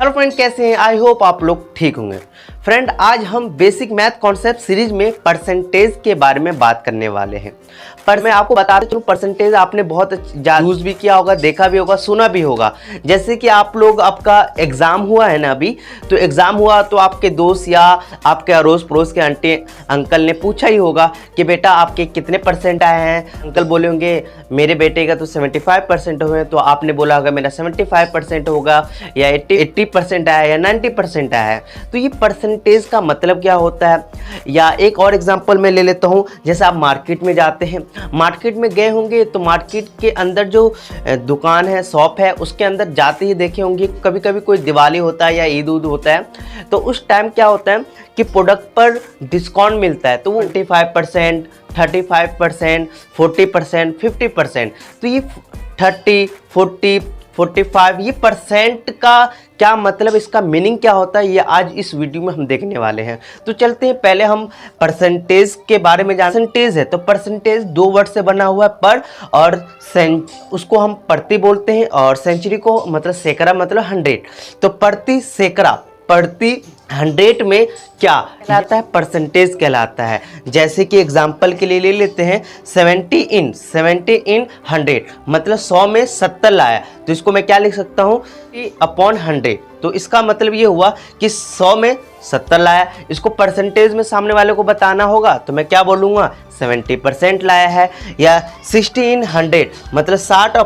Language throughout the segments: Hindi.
हेलो फ्रेंड, कैसे हैं? आई होप आप लोग ठीक होंगे। फ्रेंड, आज हम बेसिक मैथ कॉन्सेप्ट सीरीज में परसेंटेज के बारे में बात करने वाले हैं। पर मैं आपको बताते चलूं, परसेंटेज आपने बहुत यूज भी किया होगा, देखा भी होगा, सुना भी होगा। जैसे कि आप लोग, आपका एग्जाम हुआ है ना अभी, तो एग्जाम हुआ तो आपके दोस्त या आपके अड़ोस पड़ोस के आंटी अंकल ने पूछा ही होगा कि बेटा आपके कितने परसेंट आए हैं। अंकल बोले होंगे मेरे बेटे का तो 75% हुए, तो आपने बोला होगा मेरा 75% होगा, या 80% आया या 90% आया है। तो ये परसेंटेज का मतलब क्या होता है? या एक और एग्जांपल मैं ले लेता हूँ। जैसे आप मार्केट में जाते हैं, मार्केट में गए होंगे तो मार्केट के अंदर जो दुकान है, शॉप है, उसके अंदर जाते ही देखे होंगे कभी कभी कोई दिवाली होता है या ईद उद होता है, तो उस टाइम क्या होता है कि प्रोडक्ट पर डिस्काउंट मिलता है। तो वो 25%, 35%, 40%, 50%। तो ये 30, 40, 45 ये परसेंट का क्या मतलब, इसका मीनिंग क्या होता है, ये आज इस वीडियो में हम देखने वाले हैं। तो चलते हैं, पहले हम परसेंटेज के बारे में जान। परसेंटेज है तो परसेंटेज दो वर्ड से बना हुआ है, पर और उसको हम प्रति बोलते हैं, और सेंचुरी को मतलब सैकड़ा मतलब 100। तो प्रति सैकड़ा, प्रति 100 में क्या कहलाता है? परसेंटेज कहलाता है। जैसे कि एग्जांपल के लिए ले लेते हैं 70 इन 100, मतलब 100 में 70 लाया, तो इसको मैं क्या लिख सकता हूँ कि अपॉन 100। तो इसका मतलब ये हुआ कि 100 में 70 लाया। इसको परसेंटेज में सामने वाले को बताना होगा तो मैं क्या बोलूँगा, 70% लाया है। या 60 इन 100 मतलब 60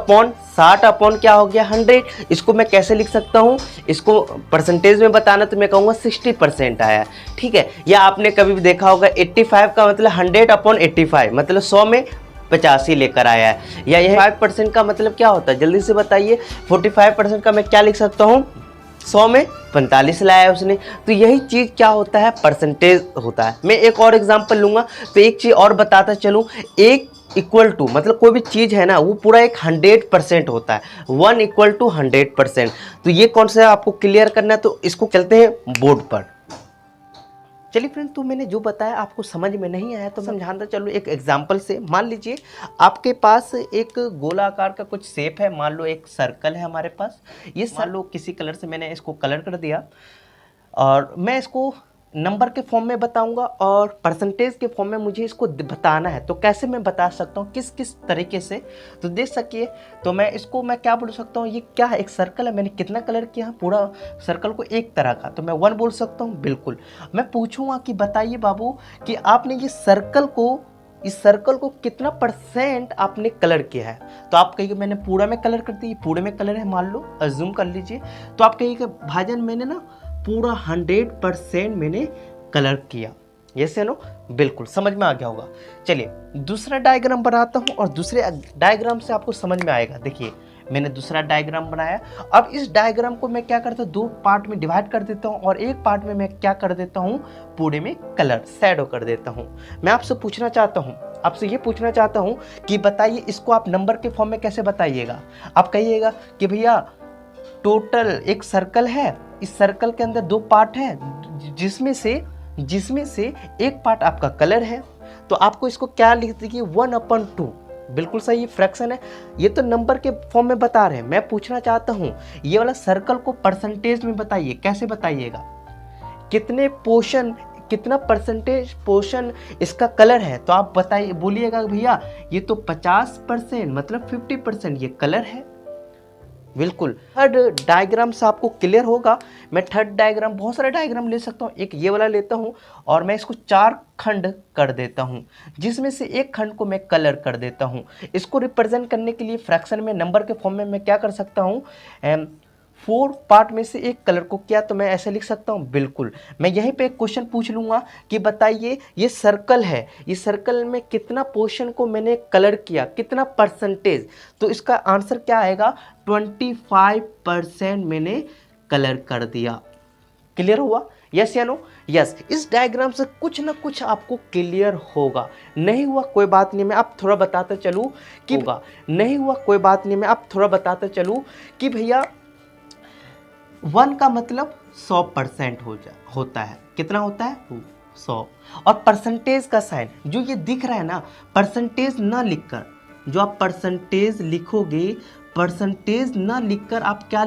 अपॉन क्या हो गया, 100। इसको मैं कैसे लिख सकता हूँ? इसको परसेंटेज में बताना तो मैं कहूँगा 60% आया, ठीक है। या आपने कभी भी देखा होगा 85 का मतलब 100/85 मतलब 100 में 85 लेकर आया है। या यह 5% का मतलब क्या होता है, जल्दी से बताइए। 45% का मैं क्या लिख सकता हूँ, 100 में 45 लाया है उसने। तो यही चीज़ क्या होता है, परसेंटेज होता है। मैं एक और एग्जांपल लूँगा तो एक चीज़ और बताता चलूँ। एक इक्वल टू मतलब कोई भी चीज़ है ना, वो पूरा एक 100% होता है। 1 = 100%। तो ये कौन सा आपको क्लियर करना है, तो इसको चलते हैं बोर्ड पर। चलिए फ्रेंड, तो मैंने जो बताया आपको समझ में नहीं आया तो समझाता चलो एक एग्जांपल से। मान लीजिए आपके पास एक गोलाकार का कुछ शेप है, मान लो एक सर्कल है हमारे पास। ये मान लो किसी कलर से मैंने इसको कलर कर दिया, और मैं इसको नंबर के फॉर्म में बताऊंगा और परसेंटेज के फॉर्म में मुझे इसको बताना है। तो कैसे मैं बता सकता हूँ, किस किस तरीके से, तो देख सकिए। तो मैं इसको मैं क्या बोल सकता हूँ, ये क्या है, एक सर्कल है, मैंने कितना कलर किया, पूरा सर्कल को एक तरह का, तो मैं 1 बोल सकता हूँ। बिल्कुल, मैं पूछूंगा कि बताइए बाबू कि आपने इस सर्कल को कितना परसेंट आपने कलर किया है। तो आप कहिए मैंने पूरा में कलर कर दिया, पूरे में कलर है मान लो, अज्यूम कर लीजिए। तो आप कहिए भाईजान मैंने ना पूरा 100% मैंने कलर किया। यस या नो? बिल्कुल समझ में आ गया होगा। चलिए दूसरा डायग्राम बनाता हूँ और दूसरे डायग्राम से आपको समझ में आएगा। देखिए मैंने दूसरा डायग्राम बनाया। अब इस डायग्राम को मैं क्या करता हूँ, दो पार्ट में डिवाइड कर देता हूँ, और एक पार्ट में मैं क्या कर देता हूँ, पूरे में कलर शैडो कर देता हूँ। मैं आपसे पूछना चाहता हूँ, आपसे ये पूछना चाहता हूँ कि बताइए इसको आप नंबर के फॉर्म में कैसे बताइएगा। आप कहिएगा कि भैया टोटल एक सर्कल है, इस सर्कल के अंदर दो पार्ट है, जिसमें से एक पार्ट आपका कलर है। तो आपको इसको क्या लिख दीजिए, 1/2। बिल्कुल सही, फ्रैक्शन है। ये तो नंबर के फॉर्म में बता रहे हैं। मैं पूछना चाहता हूँ ये वाला सर्कल को परसेंटेज में बताइए। कैसे बताइएगा, कितने पोर्शन, कितना परसेंटेज पोर्शन इसका कलर है। तो आप बताइए, बोलिएगा भैया ये तो 50% मतलब 50% ये कलर है। बिल्कुल, थर्ड डायग्राम से आपको क्लियर होगा। मैं थर्ड डायग्राम, बहुत सारे डायग्राम ले सकता हूँ, एक ये वाला लेता हूँ और मैं इसको 4 खंड कर देता हूँ, जिसमें से एक खंड को मैं कलर कर देता हूँ। इसको रिप्रेजेंट करने के लिए फ्रैक्शन में, नंबर के फॉर्म में मैं क्या कर सकता हूँ, 4 पार्ट में से एक कलर को किया, तो मैं ऐसे लिख सकता हूँ। बिल्कुल, मैं यहीं पे एक क्वेश्चन पूछ लूँगा कि बताइए ये सर्कल है, इस सर्कल में कितना पोर्शन को मैंने कलर किया, कितना परसेंटेज। तो इसका आंसर क्या आएगा, 25% मैंने कलर कर दिया। क्लियर हुआ? यस या नो? यस। इस डायग्राम से कुछ ना कुछ आपको क्लियर होगा। नहीं हुआ कोई बात नहीं, मैं आप थोड़ा बताते चलूँ कि होगा। नहीं हुआ कोई बात नहीं, मैं आप थोड़ा बताते चलूँ कि भैया 1 का मतलब 100% होता है। कितना होता है? 100। और परसेंटेज का साइन जो ये दिख रहा है ना, परसेंटेज ना लिखकर, जो आप परसेंटेज लिखोगे, परसेंटेज ना लिखकर आप क्या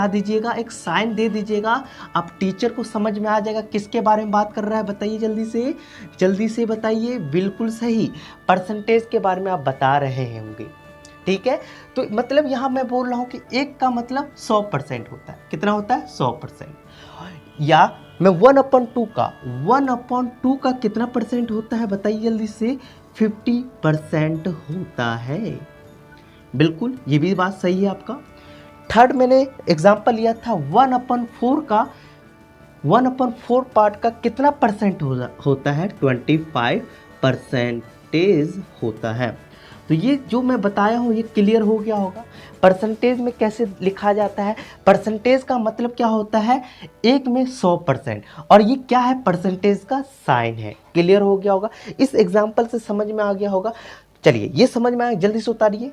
दीजिएगा, एक साइन दे दीजिएगा। आप टीचर को समझ में आ जाएगा किसके बारे में बात कर रहा है। बताइए जल्दी से बताइए। बिल्कुल सही, परसेंटेज के बारे में आप बता रहे होंगे। ठीक है, तो मतलब यहाँ मैं बोल रहा हूँ कि एक का मतलब 100% होता है। कितना होता है? 100%। या मैं 1/2 का कितना परसेंट होता है? बताइए जल्दी से। 50% होता है। बिल्कुल, ये भी बात सही है आपका। थर्ड मैंने एग्जांपल लिया था 1/4 का। 1/4 पार्ट का कितना परसेंट होता है? 25% होता है। तो ये जो मैं बताया हूँ ये क्लियर हो गया होगा। परसेंटेज में कैसे लिखा जाता है? परसेंटेज का मतलब क्या होता है? एक में 100%, और ये क्या है? परसेंटेज का साइन है। क्लियर हो गया होगा, इस एग्जाम्पल से समझ में आ गया होगा। चलिए, ये समझ में आया, जल्दी से उतारिए।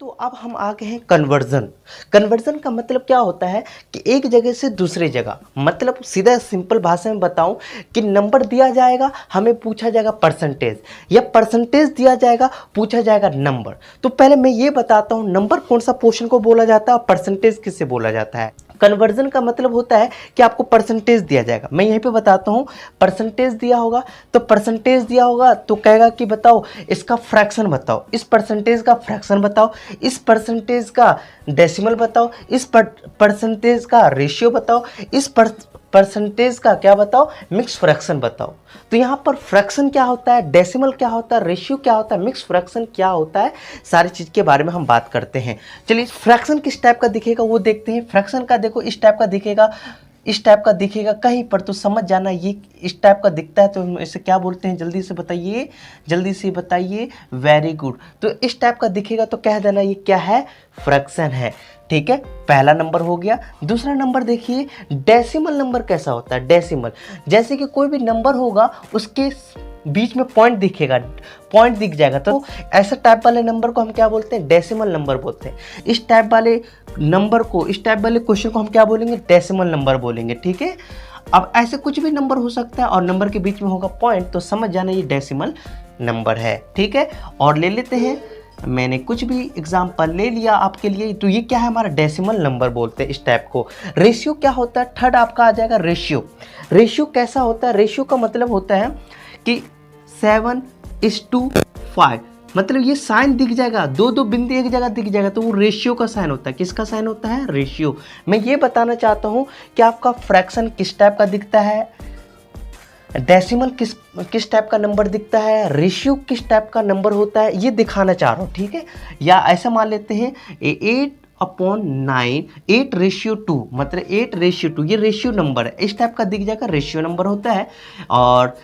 तो अब हम आ गए हैं कन्वर्जन। कन्वर्जन का मतलब क्या होता है कि एक जगह से दूसरे जगह, मतलब सीधा सिंपल भाषा में बताऊं कि नंबर दिया जाएगा, हमें पूछा जाएगा परसेंटेज, या परसेंटेज दिया जाएगा, पूछा जाएगा नंबर। तो पहले मैं ये बताता हूं नंबर कौन सा पोर्शन को बोला जाता है और परसेंटेज किससे बोला जाता है। कन्वर्जन का मतलब होता है कि आपको परसेंटेज दिया जाएगा। मैं यहीं पे बताता हूँ, परसेंटेज दिया होगा तो कहेगा कि बताओ इसका फ्रैक्शन बताओ, इस परसेंटेज का फ्रैक्शन बताओ, इस परसेंटेज का डेसिमल बताओ, इस परसेंटेज का रेशियो बताओ, इस परसेंटेज का क्या बताओ, मिक्स फ्रैक्शन बताओ। तो यहाँ पर फ्रैक्शन क्या होता है, डेसिमल क्या होता है, रेशियो क्या होता है, मिक्स फ्रैक्शन क्या होता है, सारी चीज़ के बारे में हम बात करते हैं। चलिए, फ्रैक्शन किस टाइप का दिखेगा वो देखते हैं। फ्रैक्शन का देखो इस टाइप का दिखेगा, इस टाइप का दिखेगा कहीं पर, तो समझ जाना ये इस टाइप का दिखता है तो हम इसे क्या बोलते हैं, जल्दी से बताइए। Very good. तो इस टाइप का दिखेगा तो कह देना ये क्या है, फ्रैक्शन है। ठीक है, पहला नंबर हो गया। दूसरा नंबर देखिए, डेसिमल नंबर कैसा होता है। डेसिमल जैसे कि कोई भी नंबर होगा उसके बीच में पॉइंट दिखेगा, पॉइंट दिख जाएगा, तो ऐसा टाइप वाले नंबर को हम क्या बोलते हैं, डेसिमल नंबर बोलते हैं। इस टाइप वाले नंबर को, इस टाइप वाले क्वेश्चन को हम क्या बोलेंगे, डेसिमल नंबर बोलेंगे। ठीक है, अब ऐसे कुछ भी नंबर हो सकता है और नंबर के बीच में होगा पॉइंट, तो समझ जाना ये डेसिमल नंबर है। ठीक है, और ले लेते हैं, मैंने कुछ भी एग्जाम्पल ले लिया आपके लिए। तो ये क्या है, हमारा डेसिमल नंबर बोलते हैं इस टाइप को। रेशियो क्या होता है, थर्ड आपका आ जाएगा रेशियो। रेशियो कैसा होता है, रेशियो का मतलब होता है कि 7:5, मतलब ये साइन दिख जाएगा, दो बिंदु एक जगह दिख जाएगा, तो वो रेशियो का साइन होता है। किसका साइन होता है, रेशियो। मैं ये बताना चाहता हूँ कि आपका फ्रैक्शन किस टाइप का दिखता है, डेसिमल किस टाइप का नंबर दिखता है, रेशियो किस टाइप का नंबर होता है, ये दिखाना चाह रहा हूँ। ठीक है, या ऐसा मान लेते हैं 8/9, 8:2, मतलब 8:2, ये रेशियो नंबर है, इस टाइप का दिख जाएगा, रेशियो नंबर होता है। और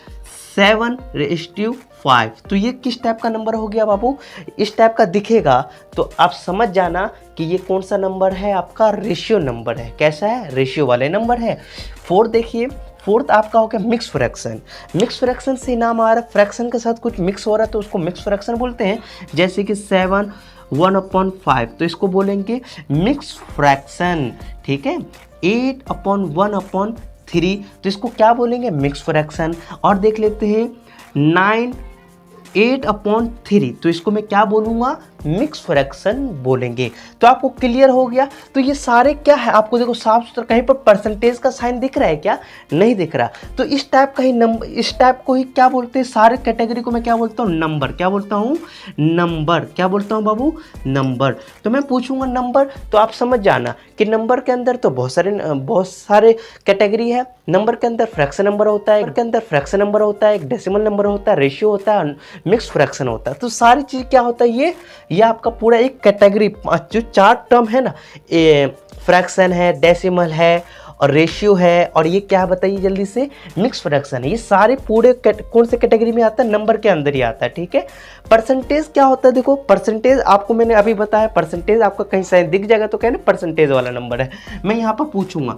7:5, तो ये किस टाइप का नंबर हो गया बाबू, इस टाइप का दिखेगा, तो आप समझ जाना कि ये कौन सा नंबर है, आपका रेशियो नंबर है। कैसा है, रेशियो वाले नंबर है। फोर्थ देखिए, फोर्थ आपका हो गया मिक्स फ्रैक्शन। मिक्स फ्रैक्शन से नाम आ रहा है, फ्रैक्शन के साथ कुछ मिक्स हो रहा है तो उसको मिक्स फ्रैक्शन बोलते हैं। जैसे कि 7/1/5, तो इसको बोलेंगे मिक्स फ्रैक्शन। ठीक है, 8/1/3, तो इसको क्या बोलेंगे, मिक्स फ्रैक्शन। और देख लेते हैं 9/8/3, तो इसको मैं क्या बोलूँगा, मिक्स फ्रैक्शन बोलेंगे। तो आपको क्लियर हो गया। तो ये सारे क्या है, आपको देखो साफ सुथरा, कहीं पर परसेंटेज का साइन दिख रहा है क्या, नहीं दिख रहा। तो इस टाइप का ही नंबर, इस टाइप को ही क्या बोलते हैं, सारे कैटेगरी को मैं क्या बोलता हूँ, नंबर। क्या बोलता हूँ, नंबर। क्या बोलता हूँ बाबू, नंबर। तो मैं पूछूंगा नंबर, तो आप समझ जाना कि नंबर के अंदर तो बहुत सारे कैटेगरी है। नंबर के अंदर फ्रैक्शन नंबर होता है, एक डेसिमल नंबर होता है, रेशियो होता है, मिक्स फ्रैक्शन होता है। तो सारी चीज़ क्या होता है, ये आपका पूरा एक कैटेगरी, जो 4 टर्म है ना, फ्रैक्शन है, डेसिमल है और रेशियो है, और ये क्या है बताइए जल्दी से, मिक्स फ्रैक्शन है। ये सारे पूरे कौन से कैटेगरी में आता है, नंबर के अंदर ही आता है। ठीक है, परसेंटेज क्या होता है, देखो परसेंटेज आपको मैंने अभी बताया, परसेंटेज आपका कहीं साइन दिख जाएगा तो कहना परसेंटेज वाला नंबर है। मैं यहाँ पर पूछूंगा,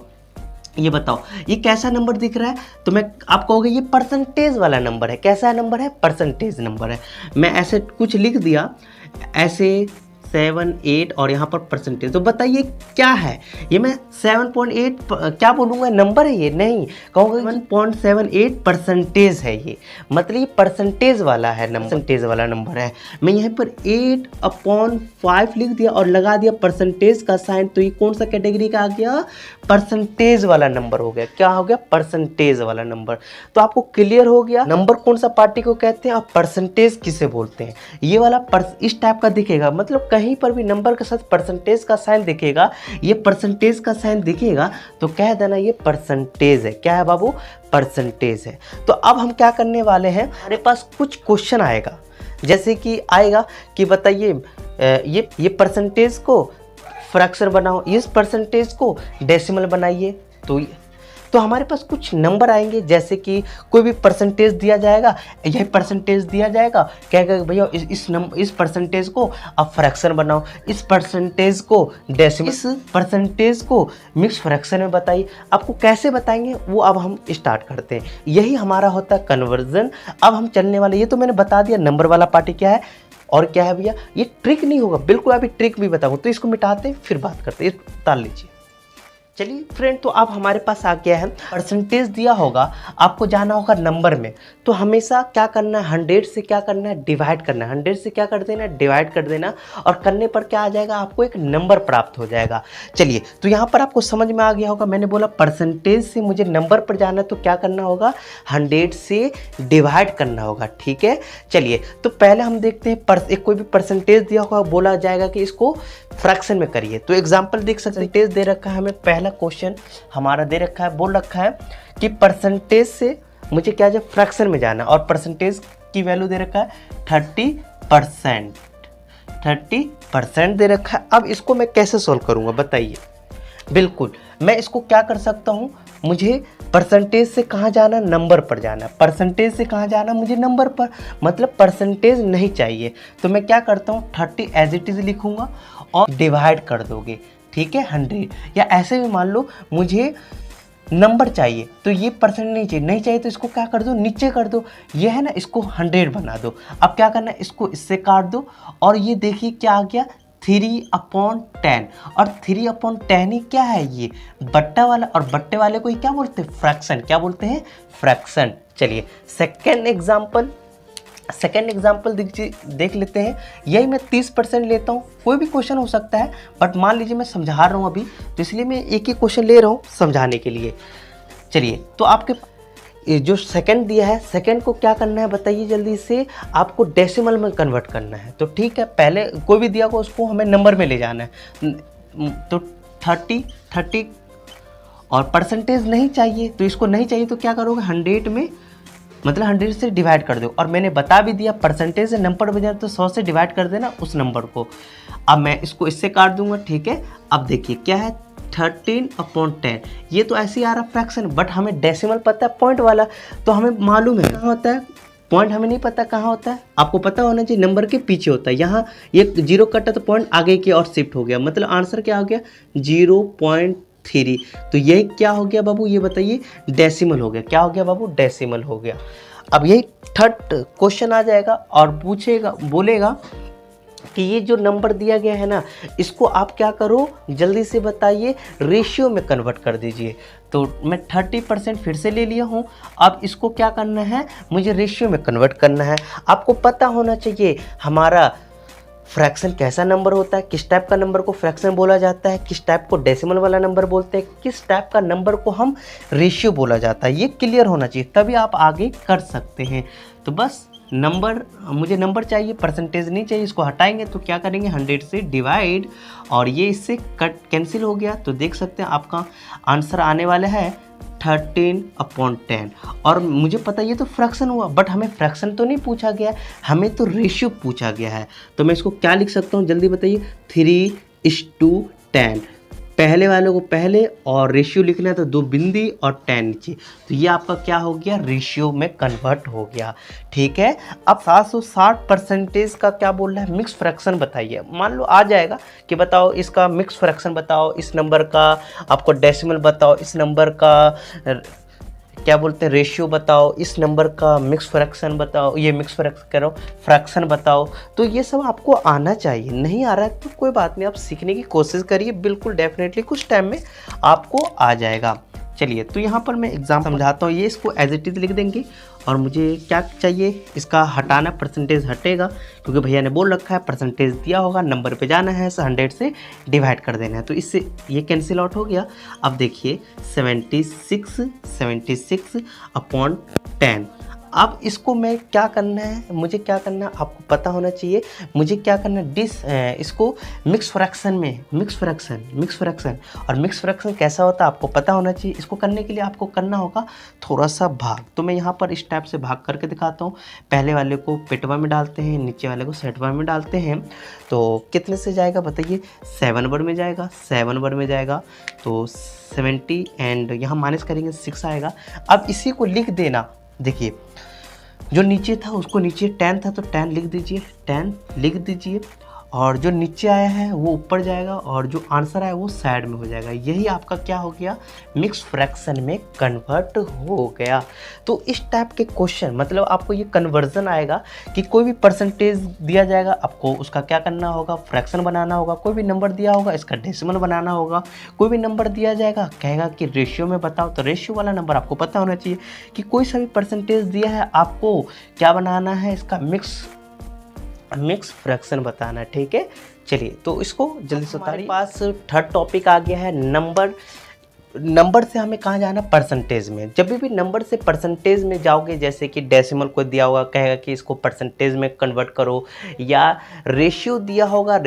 ये बताओ ये कैसा नंबर दिख रहा है, तो मैं आप कहोगे ये परसेंटेज वाला नंबर है। कैसा नंबर है, परसेंटेज नंबर है। मैं ऐसे कुछ लिख दिया, ऐसे 7.78 और यहाँ पर परसेंटेज। तो बताइए क्या है ये, मैं 7.8 क्या बोलूँगा, नंबर है ये? नहीं, कहूँगा 1.78 परसेंटेज है ये, मतलब ये परसेंटेज वाला है, परसेंटेज वाला नंबर है। मैं यहाँ पर 8/5 लिख दिया और लगा दिया परसेंटेज का साइन, तो ये कौन सा कैटेगरी का आ गया? परसेंटेज वाला नंबर हो गया। क्या हो गया? परसेंटेज वाला नंबर। तो आपको क्लियर हो गया नंबर कौन सा पार्टी को कहते हैं और परसेंटेज किसे बोलते हैं। ये वाला इस टाइप का दिखेगा, मतलब कहीं पर भी नंबर के साथ परसेंटेज का साइन दिखेगा, ये परसेंटेज का साइन दिखेगा तो कह देना ये परसेंटेज है। क्या है बाबू? परसेंटेज है। तो अब हम क्या करने वाले हैं, हमारे पास कुछ क्वेश्चन आएगा, जैसे कि आएगा कि बताइए ये परसेंटेज को फ्रैक्शन बनाओ, इस परसेंटेज को डेसिमल बनाइए। तो हमारे पास कुछ नंबर आएंगे, जैसे कि कोई भी परसेंटेज दिया जाएगा, यही परसेंटेज दिया जाएगा, कहेगा भैया इस परसेंटेज को आप फ्रैक्शन बनाओ, इस परसेंटेज को डेसिमल, इस परसेंटेज को मिक्स फ्रैक्शन में बताइए। आपको कैसे बताएंगे वो अब हम स्टार्ट करते हैं। यही हमारा होता है कन्वर्जन। अब हम चलने वाले, ये तो मैंने बता दिया नंबर वाला पार्टी क्या है और क्या है भैया, ये ट्रिक नहीं होगा बिल्कुल, अभी ट्रिक भी बताऊंगा। तो इसको मिटाते फिर बात करते, ये ताल लीजिए। चलिए फ्रेंड, तो अब हमारे पास आ गया है परसेंटेज दिया होगा, आपको जाना होगा नंबर में। तो हमेशा क्या करना है, 100 से क्या करना है, डिवाइड करना है। 100 से क्या कर देना, डिवाइड कर देना, और करने पर क्या आ जाएगा, आपको एक नंबर प्राप्त हो जाएगा। चलिए, तो यहाँ पर आपको समझ में आ गया होगा, मैंने बोला परसेंटेज से मुझे नंबर पर जाना है तो क्या करना होगा, 100 से डिवाइड करना होगा। ठीक है, चलिए तो पहले हम देखते हैं एक कोई भी परसेंटेज दिया होगा, बोला जाएगा कि इसको फ्रैक्शन में करिए। तो एग्जाम्पल देख सकते हैं, परसेंटेज दे रखा है हमें, पहला क्वेश्चन हमारा दे रखा है, बोल रखा है कि परसेंटेज से मुझे क्या है, फ्रैक्शन में जाना, और परसेंटेज की वैल्यू दे रखा है 30%। 30% दे रखा है। अब इसको मैं कैसे सोल्व करूंगा बताइए। बिल्कुल, मैं इसको क्या कर सकता हूं, मुझे परसेंटेज से कहाँ जाना, नंबर पर जाना। परसेंटेज से कहाँ जाना, मुझे नंबर पर, मतलब परसेंटेज नहीं चाहिए। तो मैं क्या करता हूँ, 30 एज इट इज लिखूंगा और डिवाइड कर दोगे। ठीक है, 100, या ऐसे भी मान लो मुझे नंबर चाहिए, तो ये परसेंट नहीं चाहिए तो इसको क्या कर दो, नीचे कर दो। ये है ना, इसको 100 बना दो। अब क्या करना है, इसको इससे काट दो, और ये देखिए क्या आ गया, 3/10। और 3/10 ही क्या है, ये बट्टा वाला, और बट्टे वाले को ही क्या बोलते हैं, फ्रैक्शन। क्या बोलते हैं, फ्रैक्शन। चलिए सेकेंड एग्जाम्पल देख लेते हैं। यही मैं 30% लेता हूँ, कोई भी क्वेश्चन हो सकता है, बट मान लीजिए मैं समझा रहा हूँ अभी, तो इसलिए मैं एक ही क्वेश्चन ले रहा हूँ समझाने के लिए। चलिए, तो आपके जो सेकंड दिया है, सेकंड को क्या करना है बताइए जल्दी से, आपको डेसिमल में कन्वर्ट करना है। तो ठीक है, पहले कोई भी दिया हो उसको हमें नंबर में ले जाना है। तो 30 और परसेंटेज नहीं चाहिए, तो इसको नहीं चाहिए तो क्या करोगे, 100 में, मतलब 100 से डिवाइड कर दो। और मैंने बता भी दिया परसेंटेज से नंबर बजा तो 100 से डिवाइड कर देना उस नंबर को। अब मैं इसको इससे काट दूंगा। ठीक है, अब देखिए क्या है, 13/10। ये तो ऐसे ही आ रहा फ्रैक्शन, बट हमें डेसिमल पता है, पॉइंट वाला, तो हमें मालूम है कहाँ होता है पॉइंट, हमें नहीं पता कहाँ होता है। आपको पता होना चाहिए नंबर के पीछे होता है। यहाँ ये 0 कटा तो पॉइंट आगे की ओर शिफ्ट हो गया, मतलब आंसर क्या हो गया, 0.3। तो यही क्या हो गया बाबू, ये बताइए, डेसिमल हो गया। क्या हो गया बाबू, डेसिमल हो गया। अब यही थर्ड क्वेश्चन आ जाएगा और बोलेगा कि ये जो नंबर दिया गया है ना, इसको आप क्या करो, जल्दी से बताइए, रेशियो में कन्वर्ट कर दीजिए। तो मैं 30% फिर से ले लिया हूँ। अब इसको क्या करना है, मुझे रेशियो में कन्वर्ट करना है। आपको पता होना चाहिए हमारा फ्रैक्शन कैसा नंबर होता है, किस टाइप का नंबर को फ्रैक्शन बोला जाता है, किस टाइप को डेसिमल वाला नंबर बोलते हैं, किस टाइप का नंबर को हम रेशियो बोला जाता है। ये क्लियर होना चाहिए, तभी आप आगे कर सकते हैं। तो बस मुझे नंबर चाहिए, परसेंटेज नहीं चाहिए। इसको हटाएंगे तो क्या करेंगे, 100 से डिवाइड, और ये इससे कट कैंसिल हो गया। तो देख सकते हैं आपका आंसर आने वाला है 13/10। और मुझे पता ये तो फ्रैक्शन हुआ, बट हमें फ्रैक्शन तो नहीं पूछा गया, हमें तो रेशियो पूछा गया है। तो मैं इसको क्या लिख सकता हूँ, जल्दी बताइए, 3:10। पहले वाले को पहले और रेशियो लिखना है तो 2 बिंदी और 10 नीचे। तो ये आपका क्या हो गया, रेशियो में कन्वर्ट हो गया। ठीक है, अब 760% का क्या बोल रहा है, मिक्स फ्रैक्शन बताइए। मान लो आ जाएगा कि बताओ इसका मिक्स फ्रैक्शन बताओ, इस नंबर का आपको डेसिमल बताओ, इस नंबर का क्या बोलते हैं रेशियो बताओ, इस नंबर का मिक्स फ्रैक्शन बताओ, ये मिक्स फ्रैक्शन बताओ। तो ये सब आपको आना चाहिए। नहीं आ रहा है तो कोई बात नहीं, आप सीखने की कोशिश करिए, बिल्कुल डेफिनेटली कुछ टाइम में आपको आ जाएगा। चलिए, तो यहाँ पर मैं एग्जाम समझाता हूँ। ये इसको एज इट इज़ लिख देंगे और मुझे क्या चाहिए, इसका हटाना, परसेंटेज हटेगा क्योंकि भैया ने बोल रखा है परसेंटेज दिया होगा, नंबर पे जाना है, 100 से डिवाइड कर देना है। तो इससे ये कैंसिल आउट हो गया। अब देखिए 76 अपॉन 10। अब इसको मैं क्या करना है, मुझे क्या करना है आपको पता होना चाहिए। मुझे क्या करना है, इसको मिक्स फ्रैक्शन में, मिक्स फ्रैक्शन और मिक्स फ्रैक्शन कैसा होता है आपको पता होना चाहिए। इसको करने के लिए आपको करना होगा थोड़ा सा भाग। तो मैं यहाँ पर इस टाइप से भाग करके दिखाता हूँ। पहले वाले को पेटवा में डालते हैं, नीचे वाले को सेटवा में डालते हैं। तो कितने से जाएगा बताइए, 7 वर्ड में जाएगा, 7 वर्ड में जाएगा। तो 70 एंड यहाँ माइनस करेंगे 6 आएगा। अब इसी को लिख देना। देखिए जो नीचे था उसको नीचे 10 था तो 10 लिख दीजिए, 10 लिख दीजिए। और जो नीचे आया है वो ऊपर जाएगा और जो आंसर आया वो साइड में हो जाएगा। यही आपका क्या हो गया, मिक्स फ्रैक्शन में कन्वर्ट हो गया। तो इस टाइप के क्वेश्चन मतलब आपको ये कन्वर्जन आएगा कि कोई भी परसेंटेज दिया जाएगा, आपको उसका क्या करना होगा, फ्रैक्शन बनाना होगा। कोई भी नंबर दिया होगा इसका डेसिमल बनाना होगा। कोई भी नंबर दिया जाएगा कहेगा कि रेशियो में बताओ, तो रेशियो वाला नंबर आपको पता होना चाहिए कि कोई सा भी परसेंटेज दिया है आपको क्या बनाना है, इसका मिक्स फ्रैक्शन बताना है। ठीक है, चलिए तो इसको जल्दी से हमारे पास थर्ड टॉपिक आ गया है नंबर से हमें कहाँ जाना, परसेंटेज में। जब भी नंबर से परसेंटेज में जाओगे, जैसे कि डेसिमल को दिया होगा कहेगा कि इसको परसेंटेज में कन्वर्ट करो, या रेशियो दिया होगा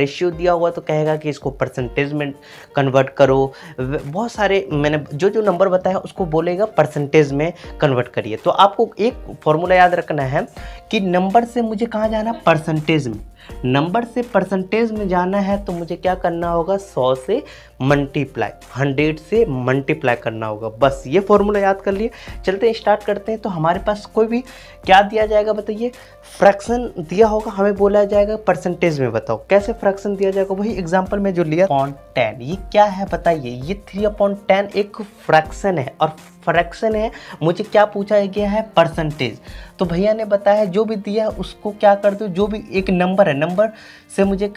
तो कहेगा कि इसको परसेंटेज में कन्वर्ट करो। बहुत सारे मैंने जो नंबर बताया उसको बोलेगा परसेंटेज में कन्वर्ट करिए। तो आपको एक फॉर्मूला याद रखना है कि नंबर से मुझे कहाँ जाना, परसेंटेज में। नंबर से परसेंटेज में जाना है तो मुझे क्या करना होगा, 100 से मल्टीप्लाई, 100 से मल्टीप्लाई करना होगा। बस ये फॉर्मूला याद कर लिए। चलते हैं, स्टार्ट करते हैं। तो हमारे पास कोई भी क्या दिया जाएगा बताइए, फ्रैक्शन दिया होगा, हमें बोला जाएगा परसेंटेज में बताओ। कैसे फ्रैक्शन दिया जाएगा, वही एग्जांपल में जो लिया 10। ये क्या है बताइए, ये 3/10 एक फ्रैक्शन है और फ्रैक्शन है। मुझे क्या पूछा गया है, परसेंटेज। तो भैया ने बताया जो भी दिया है उसको क्या कर दो, जो भी एक नंबर है, नंबर से मुझे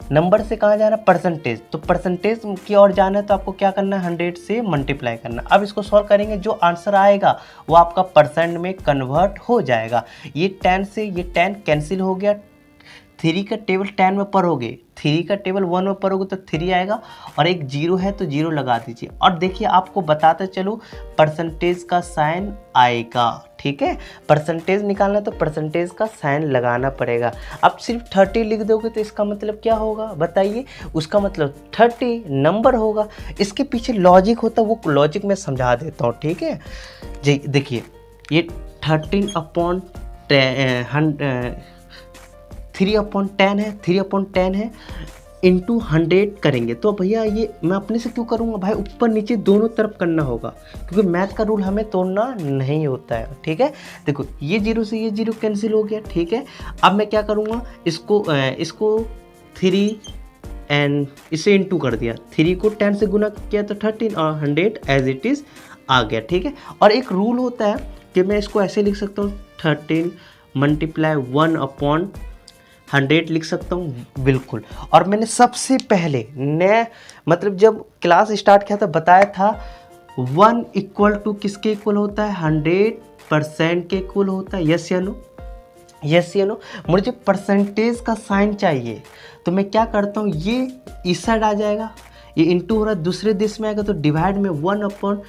नंबर से कहाँ जाना, परसेंटेज। तो परसेंटेज की ओर जाना है तो आपको क्या करना है, 100 से मल्टीप्लाई करना। अब इसको सॉल्व करेंगे, जो आंसर आएगा वो आपका परसेंट में कन्वर्ट हो जाएगा। ये 10 से ये 10 कैंसिल हो गया। 3 का टेबल 10 में पढ़ोगे, 3 का टेबल 1 में पढ़ोगे तो 3 आएगा और एक 0 है तो 0 लगा दीजिए। और देखिए आपको बताते चलो परसेंटेज का साइन आएगा। ठीक है, परसेंटेज निकालना तो परसेंटेज का साइन लगाना पड़ेगा। अब सिर्फ 30 लिख दोगे तो इसका मतलब क्या होगा बताइए, उसका मतलब 30 नंबर होगा। इसके पीछे लॉजिक होता है, वो लॉजिक मैं समझा देता हूँ। ठीक है जी, देखिए ये 3/10 है, इंटू 100 करेंगे। तो भैया ये मैं अपने से क्यों करूँगा भाई, ऊपर नीचे दोनों तरफ करना होगा क्योंकि मैथ का रूल हमें तोड़ना नहीं होता है। ठीक है, देखो ये 0 से ये 0 कैंसिल हो गया। ठीक है, अब मैं क्या करूँगा, इसको 3 एंड इसे इंटू कर दिया, 3 को 10 से गुना किया तो 13 और 100 एज इट इज़ आ गया। ठीक है, और एक रूल होता है कि मैं इसको ऐसे लिख सकता हूँ, 13 मल्टीप्लाई 1/100 लिख सकता हूँ, बिल्कुल। और मैंने सबसे पहले मतलब जब क्लास स्टार्ट किया था बताया था 1 इक्वल टू किसके इक्वल होता है, 100% के इक्वल होता है। यस या नो, यस या नो। मुझे परसेंटेज का साइन चाहिए तो मैं क्या करता हूँ, ये इस साइड आ जाएगा, ये इंटू हो रहा है दूसरे दिश में आएगा तो डिवाइड में 1/100।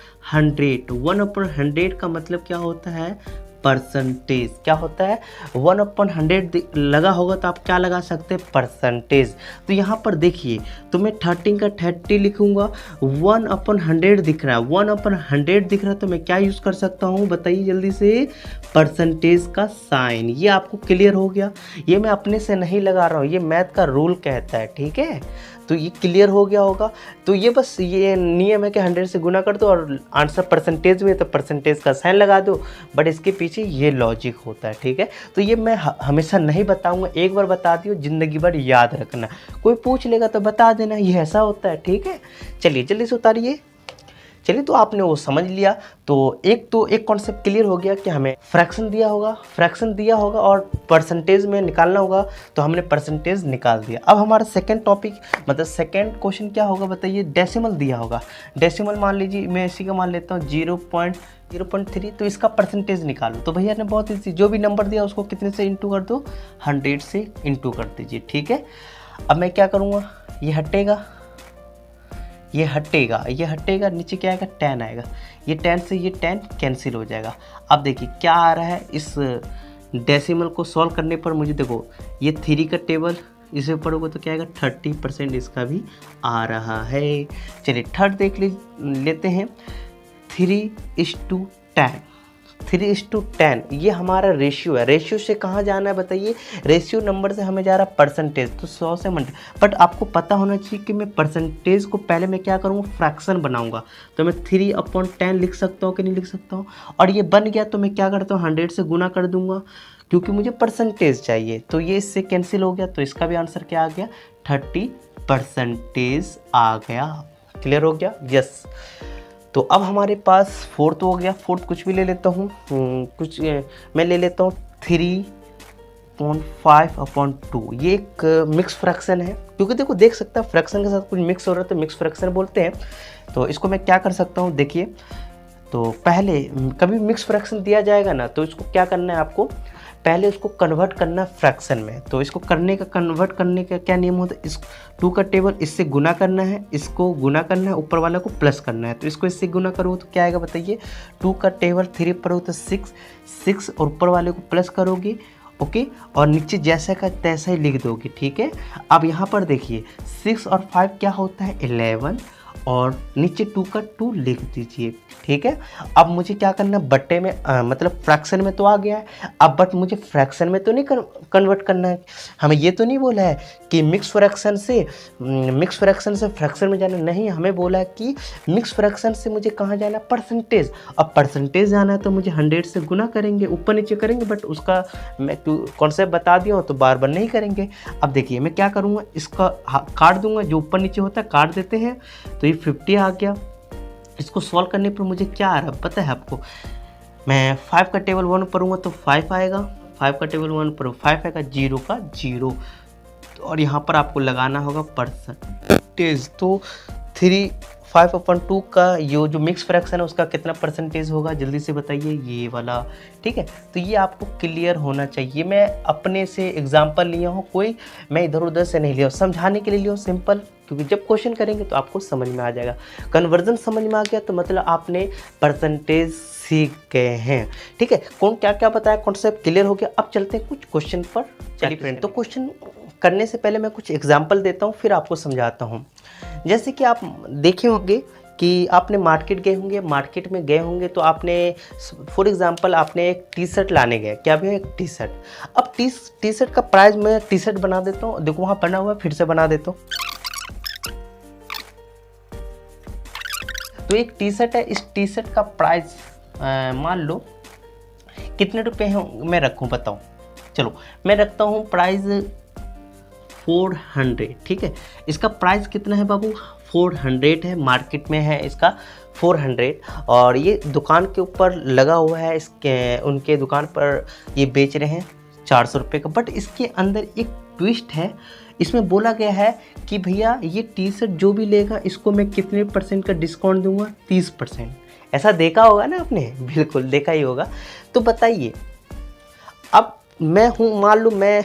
1/100 का मतलब क्या होता है, परसेंटेज। क्या होता है, 1/100 लगा होगा तो आप क्या लगा सकते हैं, परसेंटेज। तो यहाँ पर देखिए, तो मैं 13 का 30 लिखूंगा, 1/100 दिख रहा है, 1/100 दिख रहा है तो मैं क्या यूज़ कर सकता हूँ बताइए जल्दी से, परसेंटेज का साइन। ये आपको क्लियर हो गया, ये मैं अपने से नहीं लगा रहा हूँ, ये मैथ का रूल कहता है। ठीक है, तो ये क्लियर हो गया होगा। तो ये बस ये नियम है कि 100 से गुना कर दो और आंसर परसेंटेज में तो परसेंटेज का साइन लगा दो, बट इसके पीछे ये लॉजिक होता है। ठीक है, तो ये मैं हमेशा नहीं बताऊंगा, एक बार बता दियो, ज़िंदगी भर याद रखना। कोई पूछ लेगा तो बता देना, ये ऐसा होता है। ठीक है, चलिए जल्दी से उतारिए। चलिए, तो आपने वो समझ लिया। तो एक कॉन्सेप्ट क्लियर हो गया कि हमें फ्रैक्शन दिया होगा और परसेंटेज में निकालना होगा, तो हमने परसेंटेज निकाल दिया। अब हमारा सेकंड टॉपिक मतलब सेकंड क्वेश्चन क्या होगा बताइए, डेसिमल दिया होगा। डेसिमल मान लीजिए मैं इसी का मान लेता हूँ 0.3, तो इसका परसेंटेज निकालो। तो भैया ने बहुत ईजी, जो भी नंबर दिया उसको कितने से इंटू कर दो, 100 से इंटू कर दीजिए, ठीक है। अब मैं क्या करूँगा, ये हटेगा, नीचे क्या आएगा, 10 आएगा। ये 10 से ये 10 कैंसिल हो जाएगा। अब देखिए क्या आ रहा है, इस डेसिमल को सॉल्व करने पर मुझे देखो, ये 3 का टेबल इसे पढ़ोगे तो क्या आएगा, 30% इसका भी आ रहा है। चलिए थर्ड देख लेते हैं, 3:10 ये हमारा रेशियो है। रेशियो से कहाँ जाना है बताइए, रेशियो नंबर से हमें जा रहा है परसेंटेज, तो 100 से मल्टीप्लाई। बट आपको पता होना चाहिए कि मैं परसेंटेज को पहले मैं क्या करूँगा, फ्रैक्शन बनाऊंगा। तो मैं 3/10 लिख सकता हूँ कि नहीं लिख सकता हूँ। और ये बन गया तो मैं क्या करता हूँ, 100 से गुना कर दूंगा, क्योंकि मुझे परसेंटेज चाहिए। तो ये इससे कैंसिल हो गया, तो इसका भी आंसर क्या आ गया, 30% आ गया। क्लियर हो गया, यस। तो अब हमारे पास फोर्थ हो गया। फोर्थ कुछ भी ले लेता हूँ, मैं ले लेता हूँ 3.5/2। ये एक मिक्स फ्रैक्शन है, क्योंकि देखो देख सकता है फ्रैक्शन के साथ कुछ मिक्स हो रहा है तो मिक्स फ्रैक्शन बोलते हैं। तो इसको मैं क्या कर सकता हूँ, देखिए, तो पहले कभी मिक्स फ्रैक्शन दिया जाएगा ना, तो इसको क्या करना है आपको, पहले उसको कन्वर्ट करना फ्रैक्शन में। तो इसको कन्वर्ट करने का क्या नियम होता है, इस 2 का टेबल इससे गुना करना है, इसको गुना करना है, ऊपर वाला को प्लस करना है। तो इसको इससे गुना करो तो क्या आएगा बताइए, 2 का टेबल 3 पर हो तो 6 और ऊपर वाले को प्लस करोगे, ओके, और नीचे जैसा का तैसा ही लिख दोगे, ठीक है। अब यहाँ पर देखिए 6 और 5 क्या होता है, 11, और नीचे 2 का 2 लिख दीजिए, ठीक है। अब मुझे क्या करना है, बट्टे में मतलब फ्रैक्शन में तो आ गया है, अब बट मुझे फ्रैक्शन में तो नहीं कन्वर्ट करना है। हमें ये तो नहीं बोला है कि मिक्स फ्रैक्शन से फ्रैक्शन में जाना, नहीं, हमें बोला है कि मिक्स फ्रैक्शन से मुझे कहाँ जाना है, परसेंटेज। अब परसेंटेज जाना है तो मुझे 100 से गुना करेंगे, ऊपर नीचे करेंगे, बट उसका मैं कॉन्सेप्ट बता दिया हूँ तो बार बार नहीं करेंगे। अब देखिए मैं क्या करूँगा, इसका काट दूंगा, जो ऊपर नीचे होता है काट देते हैं, तो ये 50 आ गया। इसको सॉल्व करने पर मुझे क्या आ रहा है पता है आपको, मैं 5 का टेबल 1 पढ़ूंगा तो 5 आएगा, 5 का टेबल 1 पर 5 आएगा, 0 का 0, और यहाँ पर आपको लगाना होगा परसेंटेज। तो 3/5/2 का ये जो मिक्स फ्रैक्शन है उसका कितना परसेंटेज होगा, जल्दी से बताइए, ये वाला, ठीक है। तो ये आपको क्लियर होना चाहिए। मैं अपने से एग्जांपल लिया हूँ, कोई मैं इधर उधर से नहीं लिया, समझाने के लिए लिया हूँ, सिंपल, क्योंकि जब क्वेश्चन करेंगे तो आपको समझ में आ जाएगा। कन्वर्जन समझ में आ गया तो मतलब आपने परसेंटेज सीख गए हैं, ठीक है। कौन क्या क्या बताया, कॉन्सेप्ट क्लियर हो गया। अब चलते हैं कुछ क्वेश्चन पर। चलिए फ्रेंड, तो क्वेश्चन करने से पहले मैं कुछ एग्जाम्पल देता हूँ, फिर आपको समझाता हूँ। जैसे कि आप देखे होंगे कि आपने मार्केट में गए होंगे तो आपने फॉर एग्जांपल आपने एक टी शर्ट लाने गए, क्या भी है, एक टी शर्ट। अब टी शर्ट का प्राइस मैं टी शर्ट बना देता हूँ, देखो वहाँ बना हुआ है, फिर से बना देता हूँ। तो एक टी शर्ट है, इस टी शर्ट का प्राइस मान लो कितने रुपए हैं, मैं रखूँ बताओ, चलो मैं रखता हूँ प्राइस 400, ठीक है। इसका प्राइस कितना है बाबू, 400 है, मार्केट में है इसका 400, और ये दुकान के ऊपर लगा हुआ है, इसके उनके दुकान पर ये बेच रहे हैं 400 रुपये का। बट इसके अंदर एक ट्विस्ट है, इसमें बोला गया है कि भैया ये टी शर्ट जो भी लेगा इसको मैं कितने % का डिस्काउंट दूंगा, 30%। ऐसा देखा होगा ना आपने, बिल्कुल देखा ही होगा। तो बताइए, अब मैं हूँ, मान लो मैं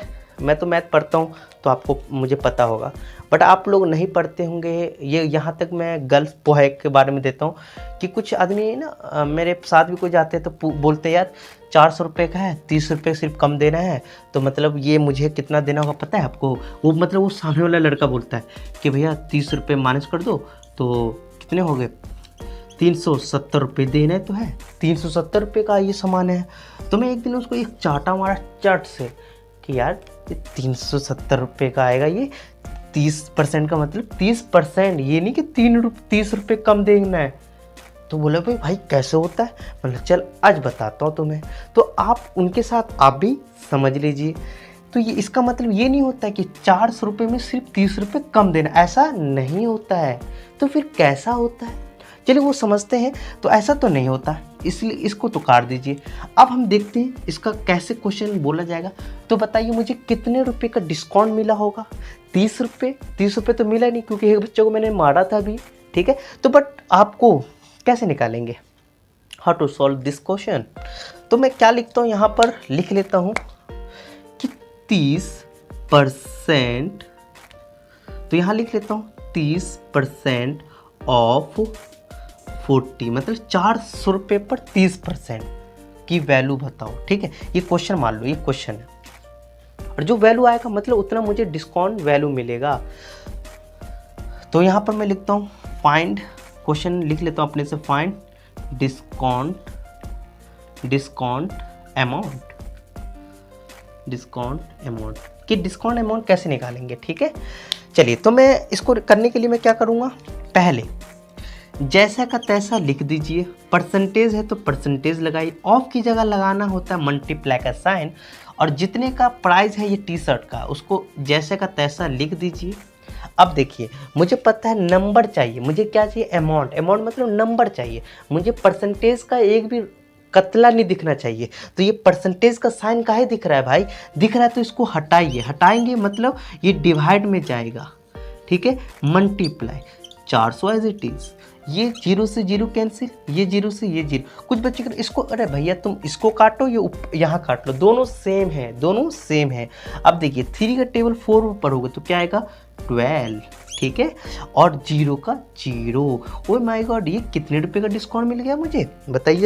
तो मैथ पढ़ता हूँ तो आपको मुझे पता होगा, बट आप लोग नहीं पढ़ते होंगे। ये यहाँ तक मैं गर्ल्स बॉय के बारे में देता हूँ कि कुछ आदमी ना मेरे साथ भी कोई जाते हैं तो बोलते हैं यार 400 रुपये का है, 30 रुपये सिर्फ कम देना है, तो मतलब ये मुझे कितना देना होगा पता है आपको। वो मतलब वो सामने वाला लड़का बोलता है कि भैया 30 रुपये माइनस कर दो, तो कितने हो गए, 370 रुपये देना तो है, 370 रुपये का ये सामान है। तो मैं एक दिन उसको एक चाटा मारा चट से कि यार ये 370 रुपये का आएगा, ये 30% का मतलब 30%, ये नहीं कि 30 रुपये कम देना है। तो बोले भाई कैसे होता है, मतलब चल आज बताता हूँ तुम्हें। तो आप उनके साथ आप भी समझ लीजिए। तो ये इसका मतलब ये नहीं होता है कि 400 रुपये में सिर्फ 30 रुपये कम देना, ऐसा नहीं होता है। तो फिर कैसा होता है, चलिए वो समझते हैं। तो ऐसा तो नहीं होता, इसलिए इसको तो काट दीजिए। अब हम देखते हैं इसका कैसे क्वेश्चन बोला जाएगा। तो बताइए मुझे कितने रुपए का डिस्काउंट मिला होगा? 30 रुपये। 30 रुपये तो मिला नहीं क्योंकि एक बच्चे को मैंने मारा था अभी, ठीक है। तो बट आपको कैसे निकालेंगे, how to solve this question? तो मैं क्या लिखता हूँ यहाँ पर, लिख लेता हूँ कि 30%, तो यहाँ लिख लेता हूँ 30% ऑफ 40, मतलब 400 रुपये पर 30% की वैल्यू बताओ, ठीक है। ये क्वेश्चन मान लो, ये क्वेश्चन है, और जो वैल्यू आएगा मतलब उतना मुझे डिस्काउंट वैल्यू मिलेगा। तो यहाँ पर मैं लिखता हूँ फाइंड, क्वेश्चन लिख लेता हूँ अपने से, फाइंड डिस्काउंट अमाउंट, कि डिस्काउंट अमाउंट कैसे निकालेंगे, ठीक है। चलिए, तो मैं इसको करने के लिए मैं क्या करूँगा, पहले जैसा का तैसा लिख दीजिए। परसेंटेज है तो परसेंटेज लगाइए, ऑफ की जगह लगाना होता है मल्टीप्लाई का साइन, और जितने का प्राइस है ये टी शर्ट का, उसको जैसे का तैसा लिख दीजिए। अब देखिए, मुझे पता है नंबर चाहिए, मुझे क्या चाहिए, अमाउंट मतलब नंबर चाहिए। मुझे परसेंटेज का एक भी कतला नहीं दिखना चाहिए। तो ये परसेंटेज का साइन काहे दिख रहा है भाई, दिख रहा है तो इसको हटाइए, हटाएंगे मतलब ये डिवाइड में जाएगा, ठीक है। मल्टीप्लाई 400 एज इट इज, ये 0 से 0 कैंसिल, ये 0 से ये 0। कुछ बच्चे कर इसको, अरे भैया तुम इसको काटो, ये यहाँ काट लो, दोनों सेम है, दोनों सेम है। अब देखिए 3 का टेबल 4 ऊपर होगा तो क्या आएगा 12, ठीक है, और 0 का 0। ओ माय गॉड, ये कितने रुपए का डिस्काउंट मिल गया मुझे, बताइए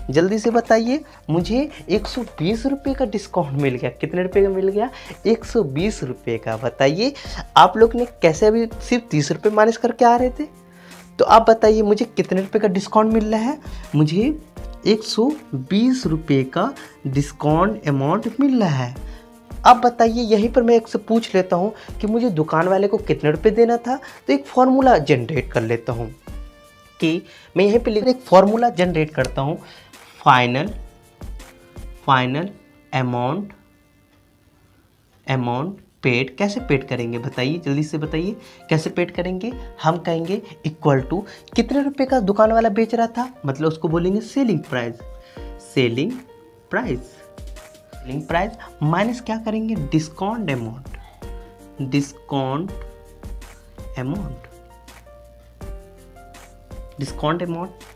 जल्दी से बताइए। मुझे 120 रुपये का डिस्काउंट मिल गया। कितने रुपए का मिल गया, 120 रुपये का। बताइए आप लोग ने कैसे अभी सिर्फ 30 रुपये माइनस करके आ रहे थे, तो आप बताइए मुझे कितने रुपए का डिस्काउंट मिल रहा है। मुझे 120 रुपये का डिस्काउंट अमाउंट मिल रहा है। अब बताइए, यहीं पर मैं एक से पूछ लेता हूँ कि मुझे दुकान वाले को कितने रुपए देना था। तो एक फार्मूला जनरेट कर लेता हूँ कि मैं यहीं पे एक फार्मूला जनरेट करता हूँ, फाइनल अमाउंट पेड। कैसे पेड करेंगे बताइए, जल्दी से बताइए कैसे पेड करेंगे। हम कहेंगे इक्वल टू कितने रुपए का दुकान वाला बेच रहा था, मतलब उसको बोलेंगे सेलिंग प्राइस माइनस क्या करेंगे, डिस्काउंट अमाउंट।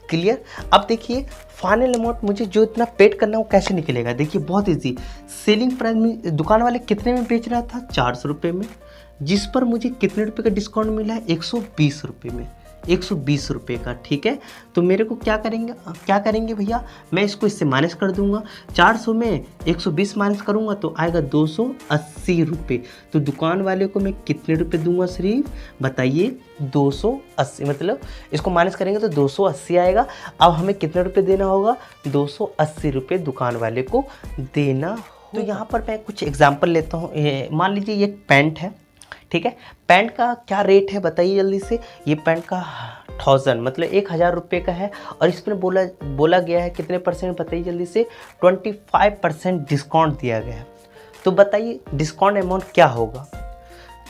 क्लियर। अब देखिए फाइनल अमाउंट मुझे जो इतना पेड करना है वो कैसे निकलेगा, देखिए बहुत इजी। सेलिंग प्राइस में दुकान वाले कितने में बेच रहा था, 400 रुपये में, जिस पर मुझे कितने रुपए का डिस्काउंट मिला है, 120 रुपये में, 120 रुपये का, ठीक है। तो मेरे को क्या करेंगे भैया, मैं इसको इससे माइनस कर दूंगा। 400 में 120 माइनस करूंगा तो आएगा 280 रुपये। तो दुकान वाले को मैं कितने रुपए दूंगा, सिर्फ बताइए 280, मतलब इसको माइनस करेंगे तो 280 आएगा। अब हमें कितने रुपए देना होगा, 280 रुपये दुकान वाले को देना होगा। तो यहाँ पर मैं कुछ एग्जाम्पल लेता हूँ। मान लीजिए ये पैंट है, ठीक है। पैंट का क्या रेट है बताइए जल्दी से। ये पैंट का 1000 मतलब 1000 रुपये का है, और इसमें बोला गया है कितने परसेंट बताइए जल्दी से, 25% डिस्काउंट दिया गया है। तो बताइए डिस्काउंट अमाउंट क्या होगा।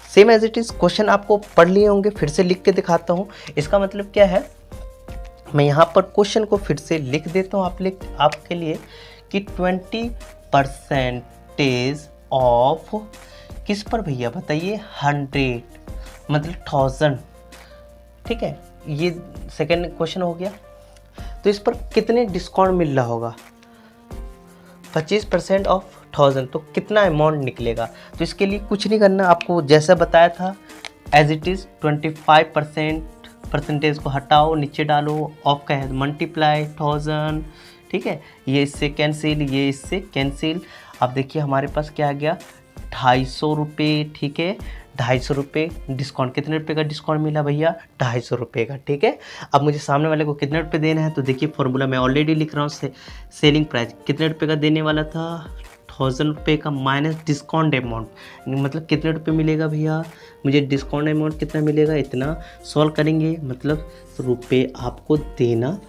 Same as it is question आपको पढ़ लिए होंगे, फिर से लिख के दिखाता हूँ। इसका मतलब क्या है, मैं यहाँ पर क्वेश्चन को फिर से लिख देता हूँ आपके लिए कि 20% ऑफ किस पर भैया बताइए, 100 मतलब 1000, ठीक है। ये सेकंड क्वेश्चन हो गया। तो इस पर कितने डिस्काउंट मिल रहा होगा, 25% ऑफ 1000, तो कितना अमाउंट निकलेगा। तो इसके लिए कुछ नहीं करना, आपको जैसा बताया था एज इट इज़ 25% को हटाओ, नीचे डालो, ऑफ का है मल्टीप्लाई 1000, ठीक है। ये इससे कैंसिल, ये इससे कैंसिल। अब देखिए हमारे पास क्या आ गया, 250 रुपये, ठीक है। 250 रुपये डिस्काउंट, कितने रुपए का डिस्काउंट मिला भैया, 250 रुपये का, ठीक है। अब मुझे सामने वाले को कितने रुपए देना है, तो देखिए फॉर्मूला मैं ऑलरेडी लिख रहा हूँ। सेलिंग प्राइस कितने रुपए का देने वाला था, 1000 रुपये का माइनस डिस्काउंट अमाउंट, मतलब कितने रुपए मिलेगा भैया, मुझे डिस्काउंट अमाउंट कितना मिलेगा, इतना। सॉल्व करेंगे मतलब रुपये आपको देना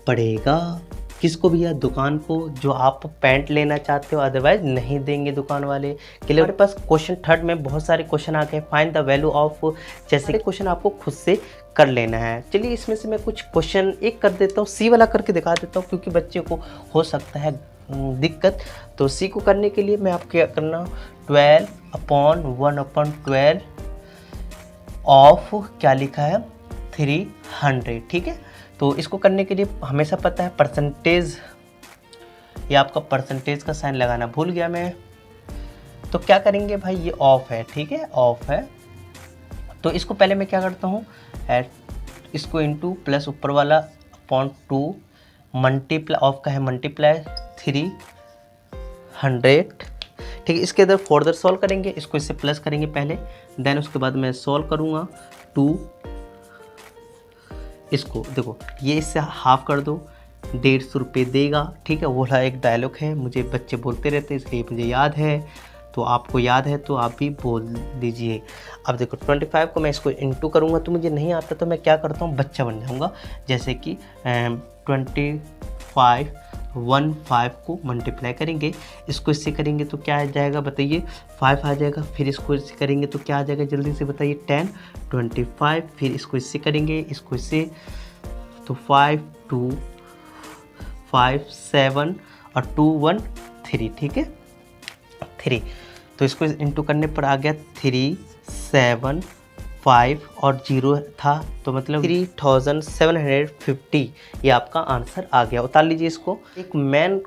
पड़ेगा। किसको भैया, दुकान को, जो आप पैंट लेना चाहते हो, अदरवाइज नहीं देंगे दुकान वाले के लिए। हमारे पास क्वेश्चन थर्ड में बहुत सारे क्वेश्चन आ गए, फाइंड द वैल्यू ऑफ, जैसे क्वेश्चन आपको खुद से कर लेना है। चलिए इसमें से मैं कुछ क्वेश्चन एक कर देता हूँ, सी वाला करके दिखा देता हूँ, क्योंकि बच्चे को हो सकता है दिक्कत। तो सी को करने के लिए मैं आपको क्या करना, 12/1/12 ऑफ क्या लिखा है 300, ठीक है। तो इसको करने के लिए हमेशा पता है परसेंटेज, ये आपका परसेंटेज का साइन लगाना भूल गया मैं। तो क्या करेंगे भाई, ये ऑफ है, ठीक है, ऑफ है। तो इसको पहले मैं क्या करता हूँ, इसको इंटू प्लस ऊपर वाला अपॉन 2 मल्टीप्लाई, ऑफ का है मल्टीप्लाई 300, ठीक है। इसके अंदर फर्दर सॉल्व करेंगे, इसको इससे प्लस करेंगे पहले, देन उसके बाद मैं सॉल्व करूँगा 2, इसको देखो ये इससे हाफ कर दो, 150 रुपये देगा, ठीक है। वो एक डायलॉग है, मुझे बच्चे बोलते रहते हैं इसलिए मुझे याद है, तो आपको याद है तो आप भी बोल दीजिए। अब देखो 25 को मैं इसको इंटू करूँगा, तो मुझे नहीं आता तो मैं क्या करता हूँ, बच्चा बन जाऊँगा। जैसे कि 25 को मल्टीप्लाई करेंगे, इसको इससे करेंगे तो क्या आ जाएगा बताइए, 5 आ जाएगा। फिर इसको इससे करेंगे तो क्या आ जाएगा, जल्दी से बताइए, 10, 25। फिर इसको इससे करेंगे, इसको इससे, तो 5 2 5 7 और 2 1 3, ठीक है 3। तो इसको इंटू करने पर आ गया 3 7 5 और 0 था, तो मतलब 3750, ये आपका आंसर आ गया। उतार लीजिए इसको। एक मेन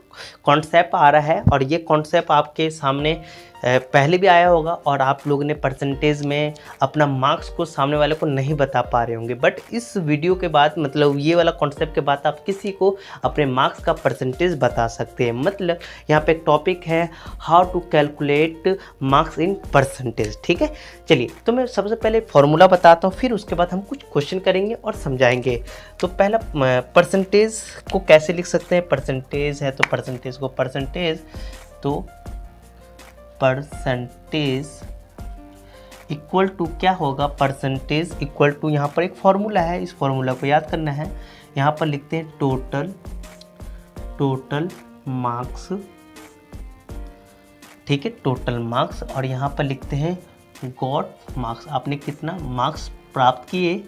कॉन्सेप्ट आ रहा है, और ये कॉन्सेप्ट आपके सामने पहले भी आया होगा, और आप लोगों ने परसेंटेज में अपना मार्क्स को सामने वाले को नहीं बता पा रहे होंगे। बट इस वीडियो के बाद, मतलब ये वाला कॉन्सेप्ट के बाद, आप किसी को अपने मार्क्स का परसेंटेज बता सकते हैं। मतलब यहाँ पे एक टॉपिक है, how to calculate marks in percentage, ठीक है। चलिए तो मैं सबसे पहले फॉर्मूला बताता हूँ, फिर उसके बाद हम कुछ क्वेश्चन करेंगे और समझाएंगे। तो पहला परसेंटेज को कैसे लिख सकते हैं, परसेंटेज है तो परसेंटेज को परसेंटेज इक्वल टू क्या होगा, परसेंटेज इक्वल टू, यहाँ पर एक फॉर्मूला है, इस फॉर्मूला को याद करना है। यहाँ पर लिखते हैं टोटल मार्क्स, ठीक है, टोटल मार्क्स, और यहाँ पर लिखते हैं गॉट मार्क्स, आपने कितना मार्क्स प्राप्त किए,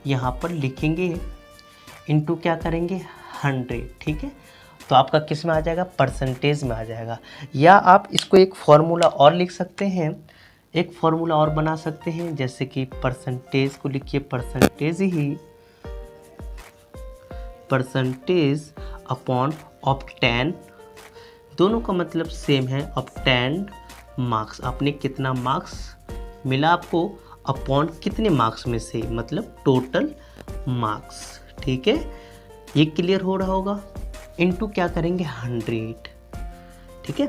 यहाँ पर लिखेंगे, इनटू क्या करेंगे 100, ठीक है। तो आपका किस में आ जाएगा, परसेंटेज में आ जाएगा। या आप इसको एक फॉर्मूला और लिख सकते हैं, एक फॉर्मूला और बना सकते हैं, जैसे कि परसेंटेज को लिखिए परसेंटेज अपॉन ऑब्टेन, दोनों का मतलब सेम है, ऑब्टेन्ड मार्क्स, आपने कितना मार्क्स मिला आपको, अपॉन कितने मार्क्स में से, मतलब टोटल मार्क्स, ठीक है। ये क्लियर हो रहा होगा। इनटू क्या करेंगे 100, ठीक है।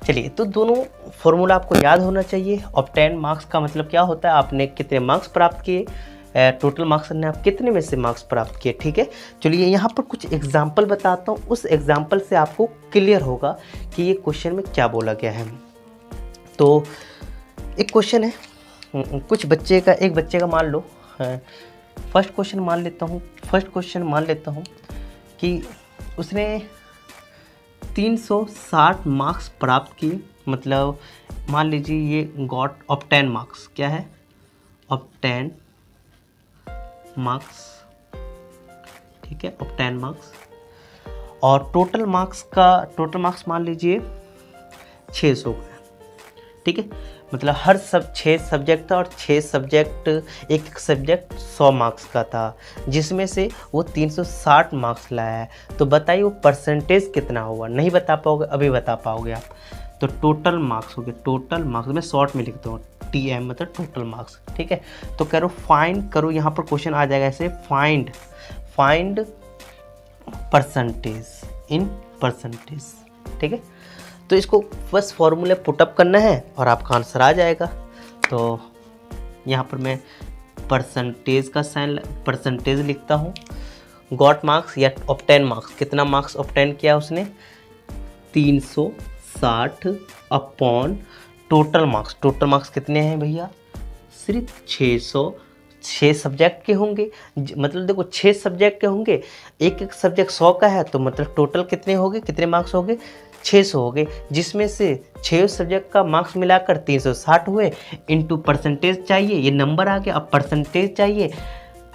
चलिए तो दोनों फॉर्मूला आपको याद होना चाहिए। ऑब्टेन मार्क्स का मतलब क्या होता है, आपने कितने मार्क्स प्राप्त किए, टोटल मार्क्स ने आप कितने में से मार्क्स प्राप्त किए, ठीक है। चलिए यहाँ पर कुछ एग्जाम्पल बताता हूँ, उस एग्जाम्पल से आपको क्लियर होगा कि ये क्वेश्चन में क्या बोला गया है। तो एक क्वेश्चन है, कुछ बच्चे का, एक बच्चे का मान लो, फर्स्ट क्वेश्चन मान लेता हूँ कि उसने 360 मार्क्स प्राप्त किए, मतलब मान लीजिए ये गॉट ऑब्टेन मार्क्स, क्या है ऑब्टेन मार्क्स, ठीक है, ऑब्टेन मार्क्स। और टोटल मार्क्स मान लीजिए 600 का, ठीक है। मतलब हर 6 सब्जेक्ट था, और 6 सब्जेक्ट, एक सब्जेक्ट 100 मार्क्स का था, जिसमें से वो 360 मार्क्स लाया है। तो बताइए वो परसेंटेज कितना होगा, नहीं बता पाओगे, अभी बता पाओगे आप। तो टोटल मार्क्स हो गए, टोटल मार्क्स मैं शॉर्ट में लिखता हूँ, TM मतलब टोटल मार्क्स, ठीक है। तो करो फाइंड करो, यहाँ पर क्वेश्चन आ जाएगा ऐसे, फाइंड परसेंटेज इन परसेंटेज, ठीक है। तो इसको बस फॉर्मूले पुटअप करना है और आपका आंसर आ जाएगा। तो यहाँ पर मैं परसेंटेज का साइन, परसेंटेज लिखता हूँ, गॉट मार्क्स या ऑब्टेन मार्क्स, कितना मार्क्स ऑब्टेन किया उसने 360 अपॉन टोटल मार्क्स कितने हैं भैया, सिर्फ 600, 6 सब्जेक्ट के होंगे, मतलब देखो 6 सब्जेक्ट के होंगे, एक सब्जेक्ट 100 का है, तो मतलब टोटल कितने होंगे, कितने मार्क्स होंगे 600 हो गए, जिसमें से 6 सब्जेक्ट का मार्क्स मिलाकर 360 हुए, इनटू परसेंटेज चाहिए, ये नंबर आ गया। अब परसेंटेज चाहिए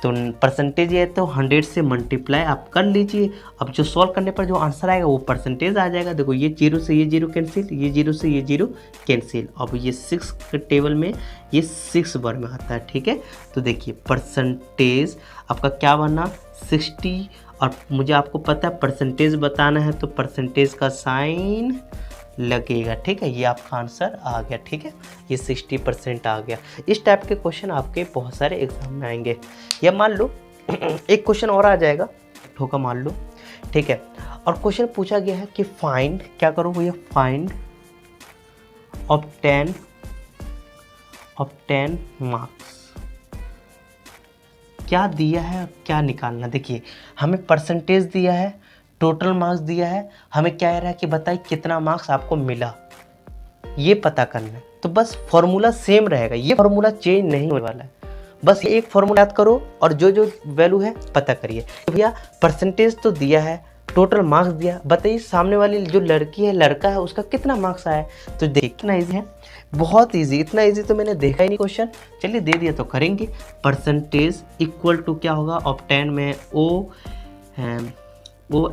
तो परसेंटेज है तो 100 से मल्टीप्लाई आप कर लीजिए। अब जो सॉल्व करने पर जो आंसर आएगा वो परसेंटेज आ जाएगा। देखो ये 0 से ये 0 कैंसिल, ये 0 से ये 0 कैंसिल। अब ये 6 के टेबल में ये 6 बार में आता है, ठीक है। तो देखिए परसेंटेज आपका क्या बना 60, और मुझे आपको पता है परसेंटेज बताना है तो परसेंटेज का साइन लगेगा, ठीक है। ये आपका आंसर आ गया, ठीक है। ये 60% आ गया। इस टाइप के क्वेश्चन आपके बहुत सारे एग्जाम में आएंगे। या मान लो एक क्वेश्चन और आ जाएगा, ठोका मान लो, ठीक है। और क्वेश्चन पूछा गया है कि फाइंड, क्या करो भैया, फाइंड ऑब्टेन मार्क्स। क्या दिया है और क्या निकालना। देखिए हमें परसेंटेज दिया है, टोटल मार्क्स दिया है, हमें क्या कह रहा है कि बताइए कितना मार्क्स आपको मिला, ये पता करना है। तो बस फॉर्मूला सेम रहेगा, ये फॉर्मूला चेंज नहीं होने वाला है। बस एक फॉर्मूला याद करो और जो जो वैल्यू है पता करिए। तो भैया परसेंटेज तो दिया है, टोटल मार्क्स दिया, बताइए सामने वाली जो लड़की है लड़का है उसका कितना मार्क्स आया। तो देखिए कितना ईजी है, बहुत ईजी। इतना ईजी तो मैंने देखा ही नहीं क्वेश्चन। चलिए दे दिया तो करेंगे। परसेंटेज इक्वल टू क्या होगा, ऑब्टेन में ओ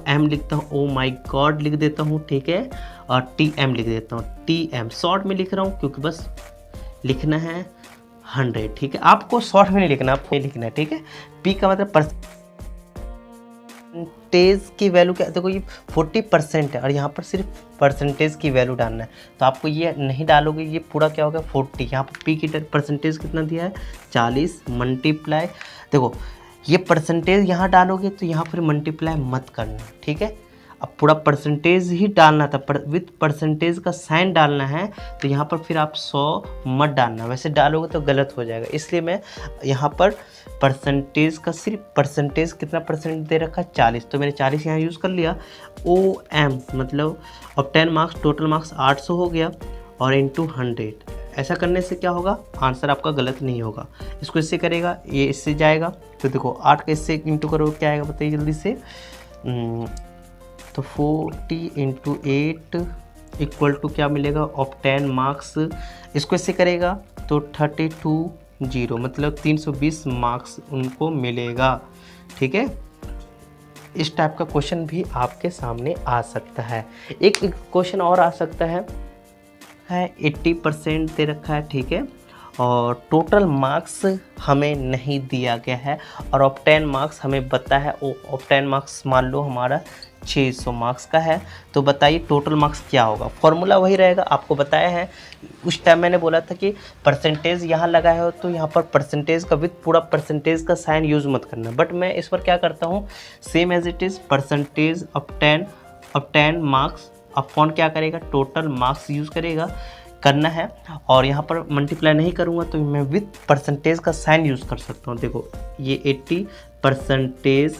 एम लिखता हूँ, ओ माई गॉड लिख देता हूँ, ठीक है। और टी एम लिख देता हूँ, टी एम शॉर्ट में लिख रहा हूँ क्योंकि बस लिखना है 100, ठीक है। आपको शॉर्ट में नहीं लिखना, आपको ये लिखना है, ठीक है। पी का मतलब परसेंटेज की वैल्यू क्या, देखो ये 40% है और यहाँ पर सिर्फ परसेंटेज की वैल्यू डालना है। तो आपको ये नहीं डालोगे, ये पूरा क्या होगा 40। यहाँ पर पी की परसेंटेज कितना दिया है 40 मल्टीप्लाई, देखो ये परसेंटेज यहाँ डालोगे तो यहाँ पर मल्टीप्लाई मत करना, ठीक है। अब पूरा परसेंटेज ही डालना था, विथ परसेंटेज का साइन डालना है। तो यहाँ पर फिर आप 100 मत डालना, वैसे डालोगे तो गलत हो जाएगा। इसलिए मैं यहाँ पर परसेंटेज का सिर्फ परसेंटेज कितना परसेंट दे रखा है 40, तो मैंने 40 यहाँ यूज़ कर लिया। ओ एम मतलब ऑब्टेन मार्क्स, टोटल मार्क्स 800 हो गया और इंटू 100। ऐसा करने से क्या होगा, आंसर आपका गलत नहीं होगा। इसको इससे करेगा, ये इससे जाएगा, तो देखो 8 का इससे इंटू करो क्या आएगा बताइए जल्दी से। तो 40 इंटू 8 इक्वल टू क्या मिलेगा, ऑब्टेन मार्क्स। इसको इससे करेगा तो 320 मतलब 320 मार्क्स उनको मिलेगा, ठीक है। इस टाइप का क्वेश्चन भी आपके सामने आ सकता है। एक क्वेश्चन और आ सकता है 80% दे रखा है, ठीक है, और टोटल मार्क्स हमें नहीं दिया गया है और ऑब्टेन मार्क्स हमें पता है। ऑब्टेन मार्क्स मान लो हमारा 600 मार्क्स का है, तो बताइए टोटल मार्क्स क्या होगा। फॉर्मूला वही रहेगा, आपको बताया है उस टाइम मैंने बोला था कि परसेंटेज यहाँ लगा है तो यहाँ पर परसेंटेज का विथ पूरा परसेंटेज का साइन यूज़ मत करना। बट मैं इस पर क्या करता हूँ, same as it is percentage obtain marks upon क्या करेगा, टोटल मार्क्स यूज़ करना है। और यहाँ पर मल्टीप्लाई नहीं करूँगा तो मैं विथ परसेंटेज का साइन यूज़ कर सकता हूँ। देखो ये 80%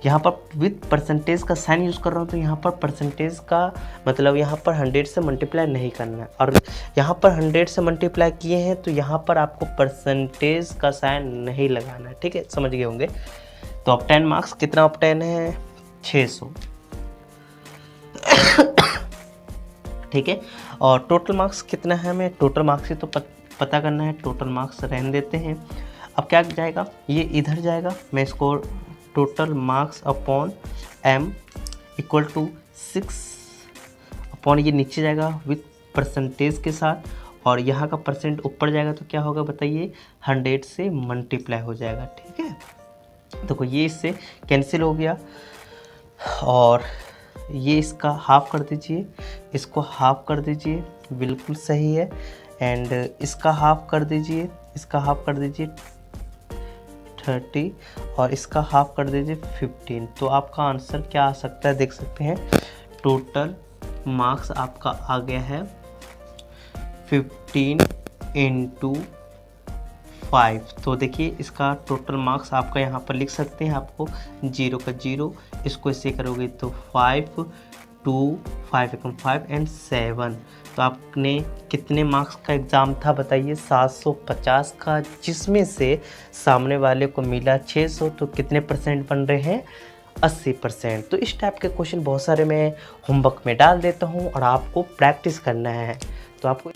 यहाँ पर विथ परसेंटेज का साइन यूज़ कर रहा हूँ, तो यहाँ पर परसेंटेज का मतलब यहाँ पर 100 से मल्टीप्लाई नहीं करना है। और यहाँ पर 100 से मल्टीप्लाई किए हैं तो यहाँ पर आपको परसेंटेज का साइन नहीं लगाना है, ठीक है, समझ गए होंगे। तो ऑब्टेन मार्क्स कितना ऑब्टेन है 600, ठीक है। और टोटल मार्क्स कितना है, हमें टोटल मार्क्स ही तो पता करना है। टोटल मार्क्स रहने देते हैं। अब क्या जाएगा, ये इधर जाएगा, मैं इसको total marks upon M equal to 6 upon ये नीचे जाएगा विथ परसेंटेज के साथ, और यहाँ का परसेंट ऊपर जाएगा तो क्या होगा बताइए 100 से मल्टीप्लाई हो जाएगा, ठीक है। देखो ये इससे कैंसिल हो गया और ये इसका हाफ कर दीजिए, इसको हाफ कर दीजिए, बिल्कुल सही है। एंड इसका हाफ कर दीजिए, इसका हाफ कर दीजिए 30 और इसका हाफ कर दीजिए 15। तो आपका आंसर क्या आ सकता है देख सकते हैं। टोटल मार्क्स आपका आ गया है 15 इंटू 5। तो देखिए इसका टोटल मार्क्स आपका यहाँ पर लिख सकते हैं, आपको 0 का 0, इसको इससे करोगे तो 5 2 5 5 एंड 7। तो आपने कितने मार्क्स का एग्ज़ाम था बताइए 750 का, जिसमें से सामने वाले को मिला 600। तो कितने परसेंट बन रहे हैं 80%। तो इस टाइप के क्वेश्चन बहुत सारे मैं होमवर्क में डाल देता हूँ और आपको प्रैक्टिस करना है। तो आपको